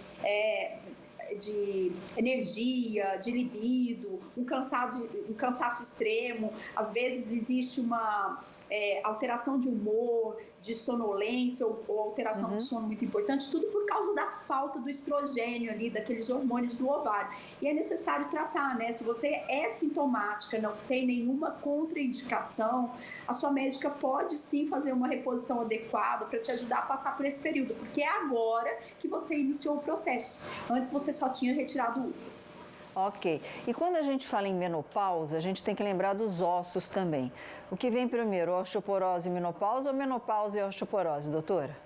energia, de libido, um cansaço extremo. Às vezes existe uma alteração de humor, de sonolência ou alteração do sono muito importante, tudo por causa da falta do estrogênio ali, daqueles hormônios do ovário. E é necessário tratar, né? Se você é sintomática, não tem nenhuma contraindicação, a sua médica pode sim fazer uma reposição adequada para te ajudar a passar por esse período, porque é agora que você iniciou o processo. Antes você só tinha retirado o útero. Ok. E quando a gente fala em menopausa, a gente tem que lembrar dos ossos também. O que vem primeiro, osteoporose e menopausa ou menopausa e osteoporose, doutora?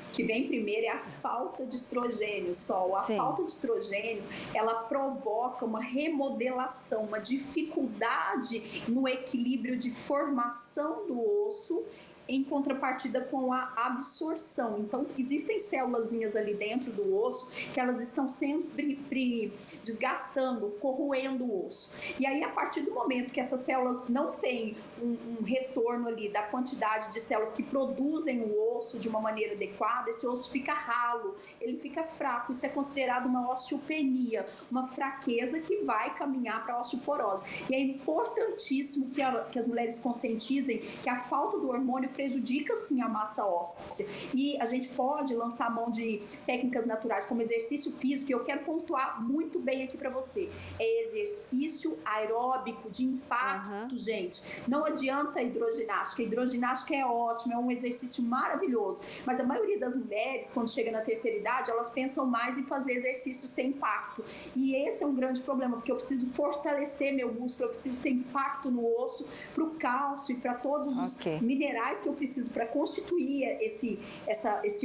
O que vem primeiro é a falta de estrogênio, Sol. A falta de estrogênio, ela provoca uma remodelação, uma dificuldade no equilíbrio de formação do osso, em contrapartida com a absorção. Então, existem célulazinhas ali dentro do osso que elas estão sempre desgastando, corroendo o osso. E aí, a partir do momento que essas células não têm um retorno ali da quantidade de células que produzem o osso de uma maneira adequada, esse osso fica ralo, ele fica fraco. Isso é considerado uma osteopenia, uma fraqueza que vai caminhar para a osteoporose. E é importantíssimo que as mulheres conscientizem que a falta do hormônio prejudica sim a massa óssea. E a gente pode lançar a mão de técnicas naturais como exercício físico, e eu quero pontuar muito bem aqui para você. É exercício aeróbico de impacto, gente. Não adianta hidroginástica. A hidroginástica é ótima, é um exercício maravilhoso. Mas a maioria das mulheres, quando chega na terceira idade, elas pensam mais em fazer exercício sem impacto. E esse é um grande problema, porque eu preciso fortalecer meu músculo, eu preciso ter impacto no osso, para o cálcio e para todos os minerais que eu preciso para constituir esse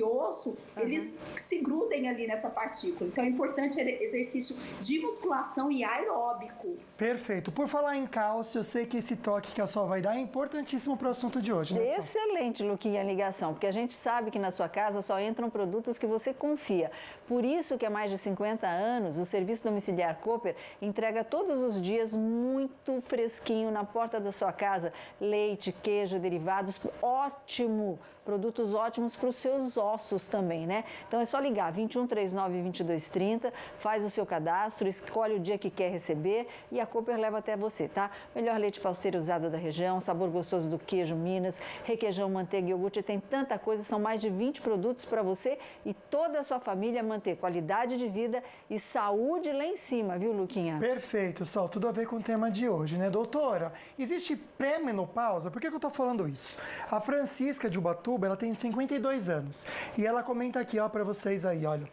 osso, eles se grudem ali nessa partícula. Então é importante exercício de musculação e aeróbico. Perfeito. Por falar em cálcio, eu sei que esse toque que a Sol vai dar é importantíssimo para o assunto de hoje, né, Sol? Excelente, Luquinha, a ligação, porque a gente sabe que na sua casa só entram produtos que você confia. Por isso que há mais de 50 anos, o Serviço Domiciliar Cooper entrega todos os dias muito fresquinho na porta da sua casa, leite, queijo, derivados, ótimo, produtos ótimos para os seus ossos também, né? Então é só ligar 21 39 22 30, faz o seu cadastro, escolhe o dia que quer receber e a Cooper leva até você, tá? Melhor leite pasteurizado da região, sabor gostoso do queijo Minas, requeijão, manteiga e iogurte, tem tanta coisa, são mais de 20 produtos para você e toda a sua família manter qualidade de vida e saúde lá em cima, viu, Luquinha? Perfeito, Sol, tudo a ver com o tema de hoje, né, doutora? Existe pré-menopausa? Por que eu tô falando isso? A Francisca de Ubatuba, ela tem 52 anos e ela comenta aqui, ó, para vocês aí, olha.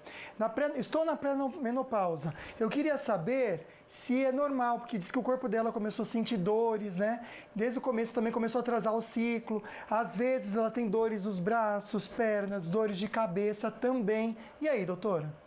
Estou na pré-menopausa. Eu queria saber se é normal, porque diz que o corpo dela começou a sentir dores, né? Desde o começo também começou a atrasar o ciclo. Às vezes ela tem dores nos braços, pernas, dores de cabeça também. E aí, doutora?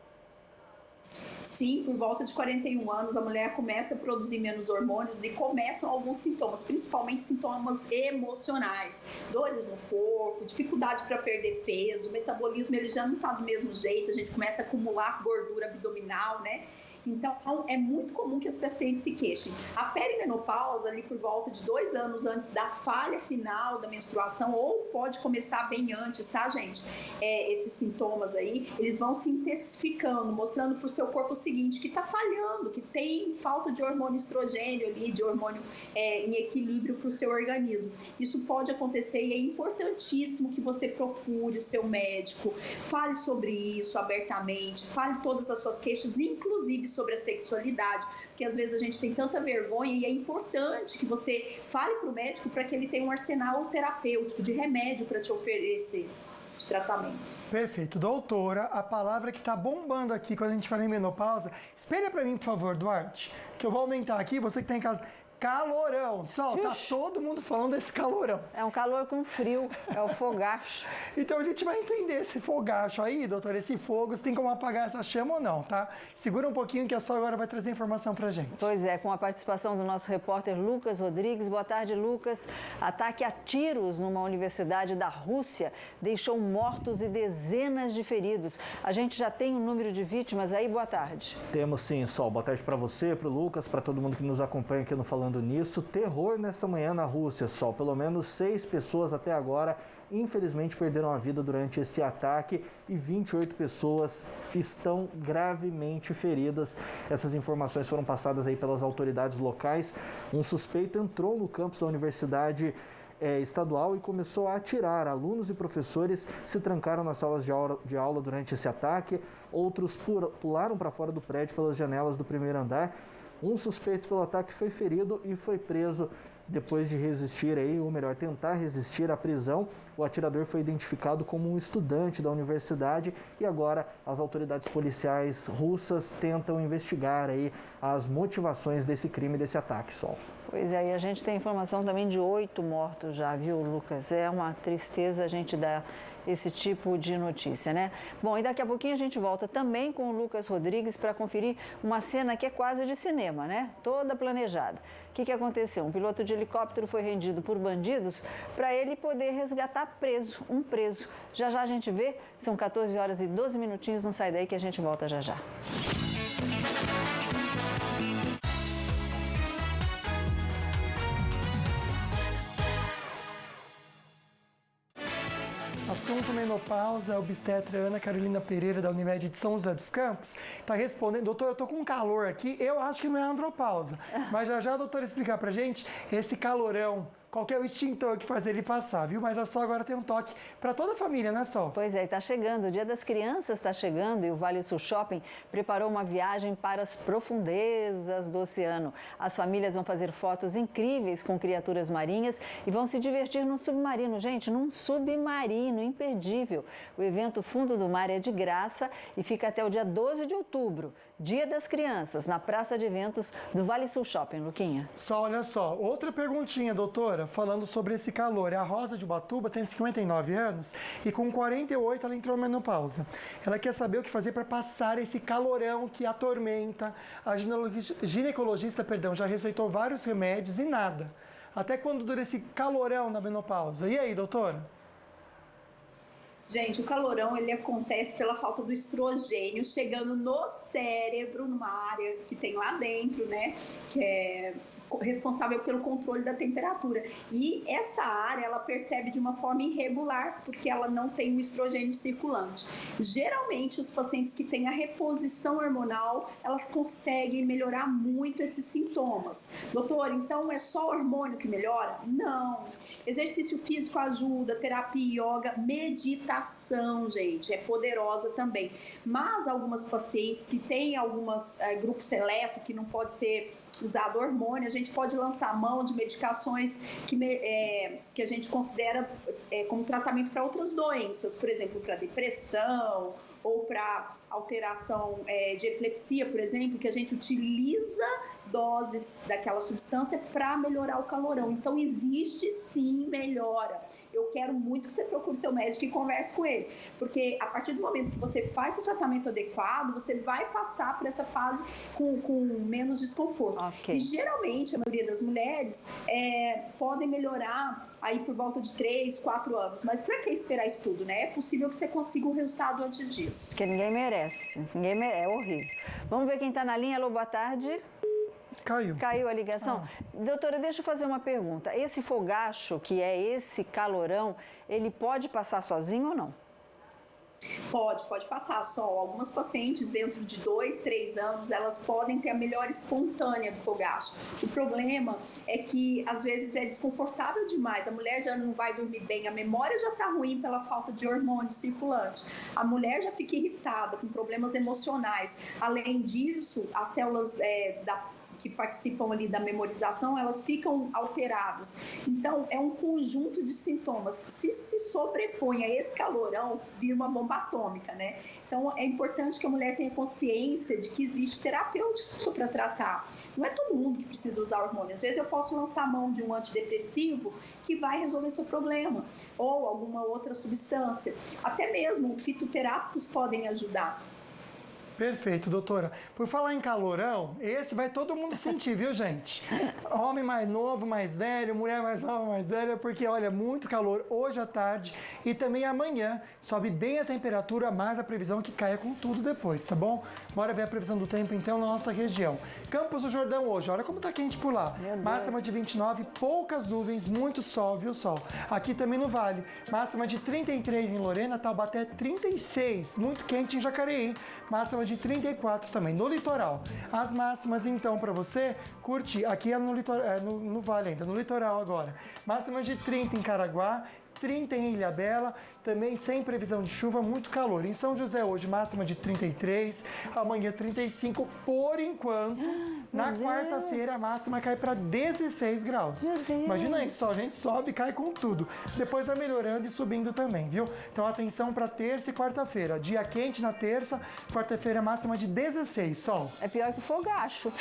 Sim, por volta de 41 anos, a mulher começa a produzir menos hormônios e começam alguns sintomas, principalmente sintomas emocionais, dores no corpo, dificuldade para perder peso, o metabolismo ele já não está do mesmo jeito, a gente começa a acumular gordura abdominal, né? Então, é muito comum que as pacientes se queixem. A perimenopausa, ali por volta de 2 anos antes da falha final da menstruação, ou pode começar bem antes, tá, gente? Esses sintomas aí, eles vão se intensificando, mostrando para o seu corpo o seguinte, que está falhando, que tem falta de hormônio estrogênio ali, de hormônio em equilíbrio para o seu organismo. Isso pode acontecer e é importantíssimo que você procure o seu médico, fale sobre isso abertamente, fale todas as suas queixas, inclusive sobre a sexualidade, porque às vezes a gente tem tanta vergonha e é importante que você fale para o médico para que ele tenha um arsenal terapêutico de remédio para te oferecer de tratamento. Perfeito. Doutora, a palavra que está bombando aqui quando a gente fala em menopausa, espelha para mim, por favor, Duarte, que eu vou aumentar aqui, você que está em casa, calorão. Sol, tá todo mundo falando desse calorão. É um calor com frio, é o fogacho. Então a gente vai entender esse fogacho aí, doutor, esse fogo, se tem como apagar essa chama ou não, tá? Segura um pouquinho que a Sol agora vai trazer informação pra gente. Pois é, com a participação do nosso repórter Lucas Rodrigues. Boa tarde, Lucas. Ataque a tiros numa universidade da Rússia deixou mortos e dezenas de feridos. A gente já tem um número de vítimas aí? Boa tarde. Temos sim, Sol. Boa tarde para você, para o Lucas, para todo mundo que nos acompanha aqui no Falando Nisso. Terror nessa manhã na Rússia, Sol. Pelo menos 6 pessoas até agora, infelizmente, perderam a vida durante esse ataque e 28 pessoas estão gravemente feridas. Essas informações foram passadas aí pelas autoridades locais. Um suspeito entrou no campus da universidade estadual e começou a atirar. Alunos e professores se trancaram nas salas de aula durante esse ataque. Outros pularam para fora do prédio pelas janelas do primeiro andar. Um suspeito pelo ataque foi ferido e foi preso depois de resistir aí, ou melhor, tentar resistir à prisão. O atirador foi identificado como um estudante da universidade e agora as autoridades policiais russas tentam investigar aí as motivações desse crime, desse ataque, Sol. Pois é, e a gente tem informação também de 8 mortos já, viu, Lucas? É uma tristeza a gente dar esse tipo de notícia, né? Bom, e daqui a pouquinho a gente volta também com o Lucas Rodrigues para conferir uma cena que é quase de cinema, né? Toda planejada. O que aconteceu? Um piloto de helicóptero foi rendido por bandidos para ele poder resgatar um preso. Já já a gente vê, são 14 horas e 12 minutinhos, não sai daí que a gente volta já já. Assunto menopausa, a obstetra Ana Carolina Pereira, da Unimed de São José dos Campos, está respondendo. Doutor, eu tô com calor aqui, eu acho que não é andropausa, mas já a doutora explicar pra gente esse calorão. Qual que é o extintor que faz ele passar, viu? Mas a Sol agora tem um toque para toda a família, né, Sol? Pois é, está chegando. O Dia das Crianças está chegando e o Vale Sul Shopping preparou uma viagem para as profundezas do oceano. As famílias vão fazer fotos incríveis com criaturas marinhas e vão se divertir num submarino. Gente, num submarino imperdível. O evento Fundo do Mar é de graça e fica até o dia 12 de outubro. Dia das Crianças, na Praça de Eventos do Vale Sul Shopping, Luquinha. Só, olha só, outra perguntinha, doutora, falando sobre esse calor. A Rosa de Ubatuba tem 59 anos e com 48 ela entrou na menopausa. Ela quer saber o que fazer para passar esse calorão que atormenta. A ginecologista, já receitou vários remédios e nada. Até quando dura esse calorão na menopausa? E aí, doutora? Gente, o calorão, ele acontece pela falta do estrogênio chegando no cérebro, numa área que tem lá dentro, né, que é responsável pelo controle da temperatura. E essa área, ela percebe de uma forma irregular, porque ela não tem o estrogênio circulante. Geralmente, os pacientes que têm a reposição hormonal, elas conseguem melhorar muito esses sintomas. Doutor, então é só o hormônio que melhora? Não. Exercício físico ajuda, terapia, yoga, meditação, gente, é poderosa também. Mas algumas pacientes que têm alguns grupos seleto que não pode ser usado hormônio, a gente pode lançar mão de medicações que a gente considera como tratamento para outras doenças, por exemplo, para depressão ou para alteração de epilepsia, por exemplo, que a gente utiliza doses daquela substância para melhorar o calorão. Então, existe sim melhora. Eu quero muito que você procure seu médico e converse com ele, porque a partir do momento que você faz o tratamento adequado, você vai passar por essa fase com menos desconforto. Okay. E geralmente, a maioria das mulheres podem melhorar aí por volta de 3, 4 anos. Mas para que esperar isso tudo, né? É possível que você consiga um resultado antes disso. Porque ninguém merece. É horrível. Vamos ver quem está na linha. Alô, boa tarde. Caiu a ligação? Doutora, deixa eu fazer uma pergunta. Esse fogacho, que é esse calorão, ele pode passar sozinho ou não? Pode passar só. Algumas pacientes dentro de 2, 3 anos, elas podem ter a melhora espontânea do fogacho. O problema é que às vezes é desconfortável demais, a mulher já não vai dormir bem, a memória já está ruim pela falta de hormônio circulante, a mulher já fica irritada, com problemas emocionais. Além disso, as células que participam ali da memorização, elas ficam alteradas. Então, é um conjunto de sintomas. Se sobrepõe a esse calorão, vira uma bomba atômica, né? Então, é importante que a mulher tenha consciência de que existe terapêutico para tratar. Não é todo mundo que precisa usar hormônio. Às vezes eu posso lançar a mão de um antidepressivo que vai resolver seu problema, ou alguma outra substância. Até mesmo fitoterápicos podem ajudar. Perfeito, doutora. Por falar em calorão, esse vai todo mundo sentir, viu, gente? Homem mais novo, mais velho, mulher mais nova, mais velha, porque, olha, muito calor hoje à tarde e também amanhã. Sobe bem a temperatura, mas a previsão é que caia com tudo depois, tá bom? Bora ver a previsão do tempo, então, na nossa região. Campos do Jordão hoje, olha como tá quente por lá. Máxima de 29, poucas nuvens, muito sol, viu, sol? Aqui também no Vale. Máxima de 33 em Lorena, Taubaté 36. Muito quente em Jacareí. Máxima de 34 também, no litoral. As máximas, então, para você curtir, aqui é no Vale ainda, no litoral agora. Máxima de 30 em Caraguá, 30 em Ilhabela, também sem previsão de chuva, muito calor. Em São José hoje, máxima de 33, amanhã 35, por enquanto. Na quarta-feira, a máxima cai para 16 graus. Imagina isso, só a gente sobe e cai com tudo. Depois vai melhorando e subindo também, viu? Então, atenção para terça e quarta-feira. Dia quente na terça, quarta-feira máxima de 16, sol. É pior que fogacho.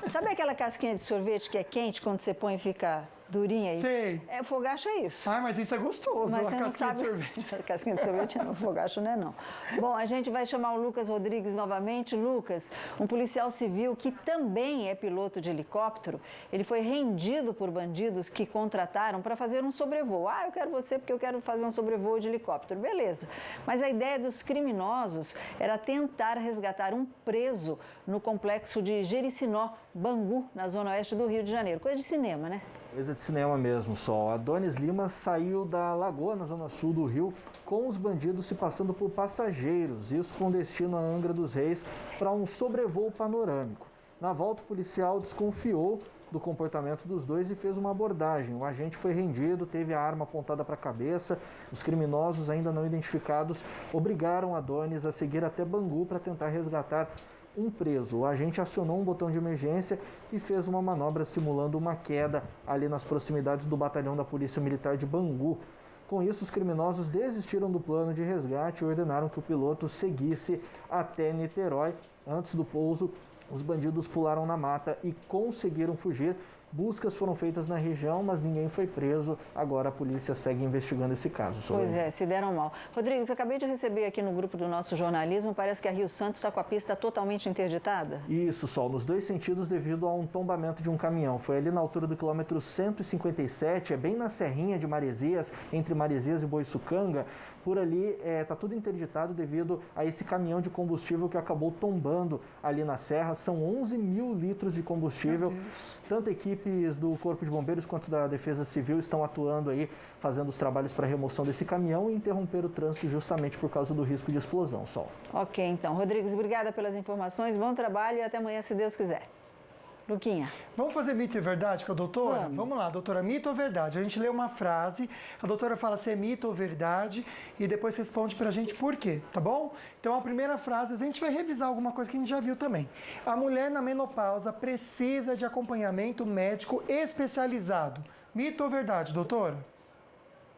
Sabe aquela casquinha de sorvete que é quente quando você põe e fica durinha aí? Sei. É, fogacho é isso. Ai, mas isso é gostoso, Mas a você não casquinha sabe. de sorvete. Casquinha de sorvete não, fogacho não é não. Bom, a gente vai chamar o Lucas Rodrigues novamente. Lucas, um policial civil que também é piloto de helicóptero, ele foi rendido por bandidos que contrataram para fazer um sobrevoo. Ah, eu quero você porque eu quero fazer um sobrevoo de helicóptero. Beleza. Mas a ideia dos criminosos era tentar resgatar um preso no complexo de Jericinó, Bangu, na zona oeste do Rio de Janeiro. Coisa de cinema, né? Coisa de cinema mesmo, Sol. Adonis Lima saiu da Lagoa, na zona sul do Rio, com os bandidos se passando por passageiros, isso com destino a Angra dos Reis, para um sobrevoo panorâmico. Na volta, o policial desconfiou do comportamento dos dois e fez uma abordagem. O agente foi rendido, teve a arma apontada para a cabeça. Os criminosos, ainda não identificados, obrigaram Adonis a seguir até Bangu para tentar resgatar um preso. O agente acionou um botão de emergência e fez uma manobra simulando uma queda ali nas proximidades do batalhão da Polícia Militar de Bangu. Com isso, os criminosos desistiram do plano de resgate e ordenaram que o piloto seguisse até Niterói. Antes do pouso, os bandidos pularam na mata e conseguiram fugir. Buscas foram feitas na região, mas ninguém foi preso. Agora a polícia segue investigando esse caso. Pois é, se deram mal. Rodrigues, acabei de receber aqui no grupo do nosso jornalismo, parece que a Rio Santos está com a pista totalmente interditada. Isso, Sol, nos dois sentidos devido a um tombamento de um caminhão. Foi ali na altura do quilômetro 157, é bem na serrinha de Maresias, entre Maresias e Boiçucanga. Por ali está tudo interditado devido a esse caminhão de combustível que acabou tombando ali na serra. São 11 mil litros de combustível. Tanto equipes do Corpo de Bombeiros quanto da Defesa Civil estão atuando aí, fazendo os trabalhos para a remoção desse caminhão e interromper o trânsito justamente por causa do risco de explosão, Sol. Ok, então. Rodrigues, obrigada pelas informações, bom trabalho e até amanhã, se Deus quiser. Luquinha. Vamos fazer mito e verdade com a doutora? Vamos lá, doutora, mito ou verdade? A gente lê uma frase, a doutora fala se é mito ou verdade e depois responde pra gente por quê, tá bom? Então, a primeira frase, a gente vai revisar alguma coisa que a gente já viu também. A mulher na menopausa precisa de acompanhamento médico especializado. Mito ou verdade, doutora?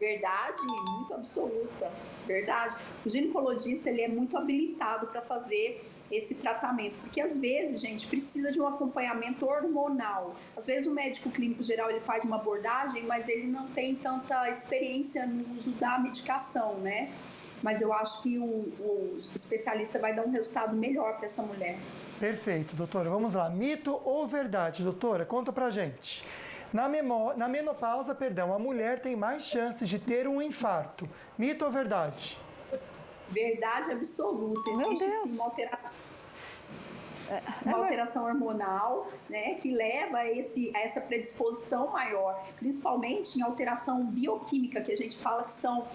Verdade, muito absoluta. Verdade. O ginecologista, ele é muito habilitado para fazer esse tratamento, porque às vezes, gente, precisa de um acompanhamento hormonal. Às vezes o médico clínico geral, ele faz uma abordagem, mas ele não tem tanta experiência no uso da medicação, né? Mas eu acho que o especialista vai dar um resultado melhor para essa mulher. Perfeito, doutora. Vamos lá. Mito ou verdade, doutora? Conta pra gente. Na menopausa, a mulher tem mais chances de ter um infarto. Mito ou verdade? Verdade absoluta. Existe sim uma alteração hormonal, né, que leva a essa predisposição maior, principalmente em alteração bioquímica, que a gente fala que são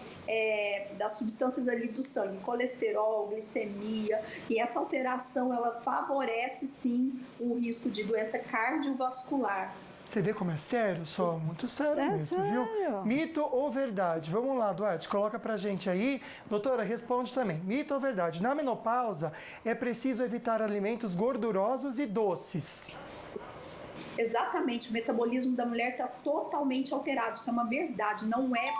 das substâncias ali do sangue, colesterol, glicemia, e essa alteração, ela favorece sim o risco de doença cardiovascular. Você vê como é sério, só? Muito sério mesmo, viu? Mito ou verdade? Vamos lá, Duarte, coloca pra gente aí. Doutora, responde também. Mito ou verdade? Na menopausa, é preciso evitar alimentos gordurosos e doces. Exatamente, o metabolismo da mulher está totalmente alterado, isso é uma verdade, não é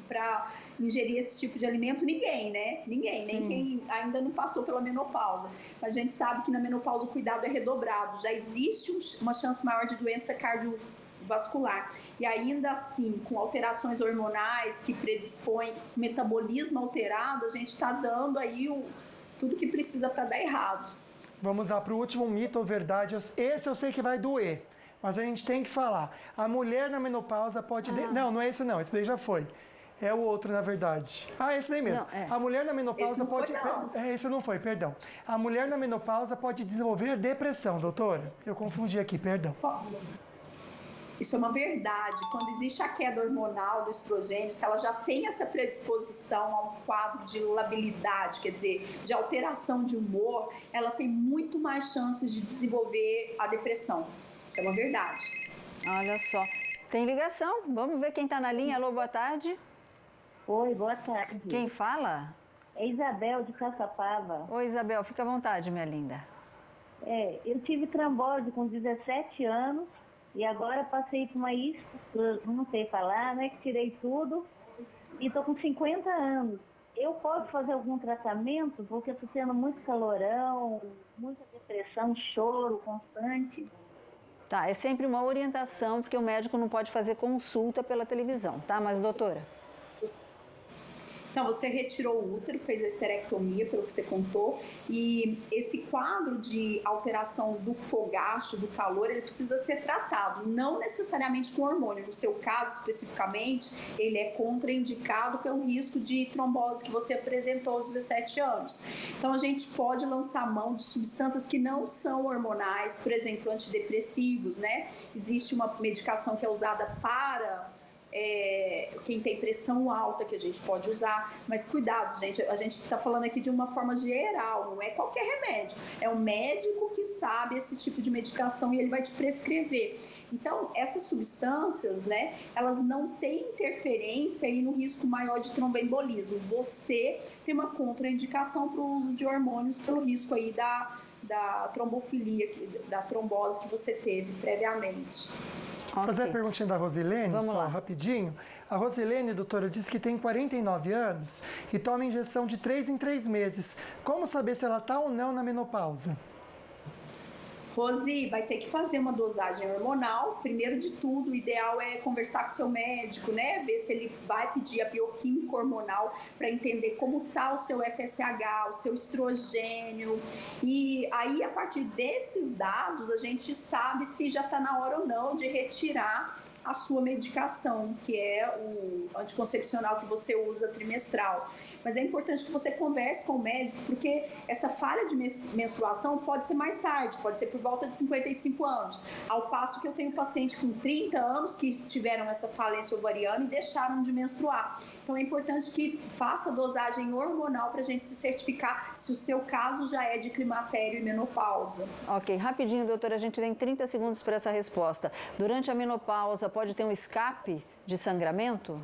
para ingerir esse tipo de alimento ninguém, né? Ninguém, nem quem ainda não passou pela menopausa. Mas a gente sabe que na menopausa o cuidado é redobrado, já existe uma chance maior de doença cardiovascular. E ainda assim, com alterações hormonais que predispõem o metabolismo alterado, a gente está dando aí tudo que precisa para dar errado. Vamos lá para o último mito ou verdade. Esse eu sei que vai doer, mas a gente tem que falar. A mulher na menopausa pode... Não é esse não, esse daí já foi. É o outro, na verdade. Esse daí mesmo. A mulher na menopausa pode... Esse não foi, perdão. A mulher na menopausa pode desenvolver depressão, doutora. Eu confundi aqui, perdão. Isso é uma verdade. Quando existe a queda hormonal do estrogênio, se ela já tem essa predisposição a um quadro de labilidade, quer dizer, de alteração de humor, ela tem muito mais chances de desenvolver a depressão. Isso é uma verdade. Olha só. Tem ligação. Vamos ver quem está na linha. Alô, boa tarde. Oi, boa tarde. Quem fala? É Isabel, de Caçapava. Oi, Isabel. Fica à vontade, minha linda. Eu tive trombose com 17 anos. E agora passei por uma não sei falar, né? Que tirei tudo e estou com 50 anos. Eu posso fazer algum tratamento? Porque estou tendo muito calorão, muita depressão, choro constante. Tá, é sempre uma orientação, porque o médico não pode fazer consulta pela televisão, tá? Mas, doutora? Então, você retirou o útero, fez a esterectomia, pelo que você contou, e esse quadro de alteração do fogacho, do calor, ele precisa ser tratado, não necessariamente com hormônio. No seu caso, especificamente, ele é contraindicado pelo risco de trombose que você apresentou aos 17 anos. Então, a gente pode lançar mão de substâncias que não são hormonais, por exemplo, antidepressivos, né? Existe uma medicação que é usada para... quem tem pressão alta que a gente pode usar, mas cuidado, gente, a gente está falando aqui de uma forma geral, não é qualquer remédio, é o médico que sabe esse tipo de medicação e ele vai te prescrever. Então, essas substâncias, né, elas não têm interferência aí no risco maior de tromboembolismo. Você tem uma contraindicação para o uso de hormônios pelo risco aí da trombofilia, da trombose que você teve previamente. Vou fazer a perguntinha da Rosilene, Vamos lá. Rapidinho. A Rosilene, doutora, disse que tem 49 anos e toma injeção de 3 em 3 meses. Como saber se ela está ou não na menopausa? Rosi, vai ter que fazer uma dosagem hormonal. Primeiro de tudo, o ideal é conversar com o seu médico, né? Ver se ele vai pedir a bioquímica hormonal para entender como está o seu FSH, o seu estrogênio. E aí, a partir desses dados, a gente sabe se já está na hora ou não de retirar a sua medicação, que é o anticoncepcional que você usa trimestral. Mas é importante que você converse com o médico, porque essa falha de menstruação pode ser mais tarde, pode ser por volta de 55 anos. Ao passo que eu tenho paciente com 30 anos que tiveram essa falência ovariana e deixaram de menstruar. Então é importante que faça dosagem hormonal para a gente se certificar se o seu caso já é de climatério e menopausa. Ok, rapidinho, doutora, a gente tem 30 segundos para essa resposta. Durante a menopausa, pode ter um escape de sangramento?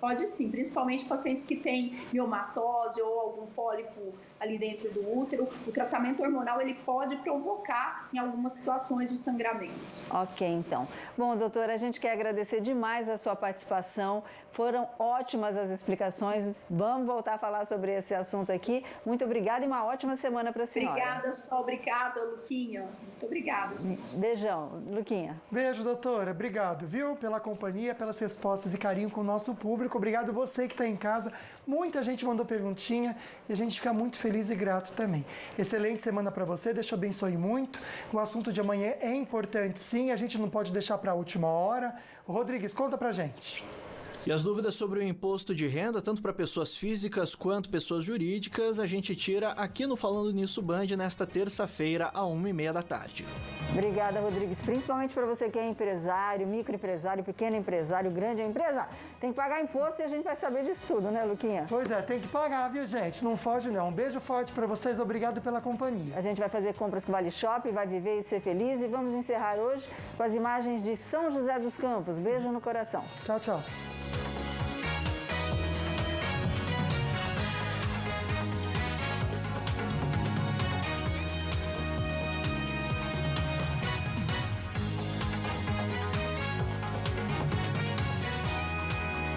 Pode sim, principalmente pacientes que têm miomatose ou algum pólipo ali dentro do útero. O tratamento hormonal ele pode provocar, em algumas situações, o sangramento. Ok, então. Bom, doutora, a gente quer agradecer demais a sua participação. Foram ótimas as explicações. Vamos voltar a falar sobre esse assunto aqui. Muito obrigada e uma ótima semana para a senhora. Obrigada, Sol. Obrigada, Luquinha. Muito obrigada, gente. Beijão, Luquinha. Beijo, doutora. Obrigado, viu? Pela companhia, pelas respostas e carinho com o nosso público. Obrigado você que está em casa. Muita gente mandou perguntinha e a gente fica muito feliz e grato também. Excelente semana para você. Deus te abençoe muito. O assunto de amanhã é importante, sim. A gente não pode deixar para a última hora. Rodrigues, conta pra gente. E as dúvidas sobre o imposto de renda, tanto para pessoas físicas quanto pessoas jurídicas, a gente tira aqui no Falando Nisso Band nesta terça-feira, às 1h30 da tarde. Obrigada, Rodrigues. Principalmente para você que é empresário, microempresário, pequeno empresário, grande empresário. Tem que pagar imposto e a gente vai saber disso tudo, né, Luquinha? Pois é, tem que pagar, viu, gente? Não foge, não. Um beijo forte para vocês. Obrigado pela companhia. A gente vai fazer compras com Vale Shop, vai viver e ser feliz. E vamos encerrar hoje com as imagens de São José dos Campos. Beijo no coração. Tchau, tchau.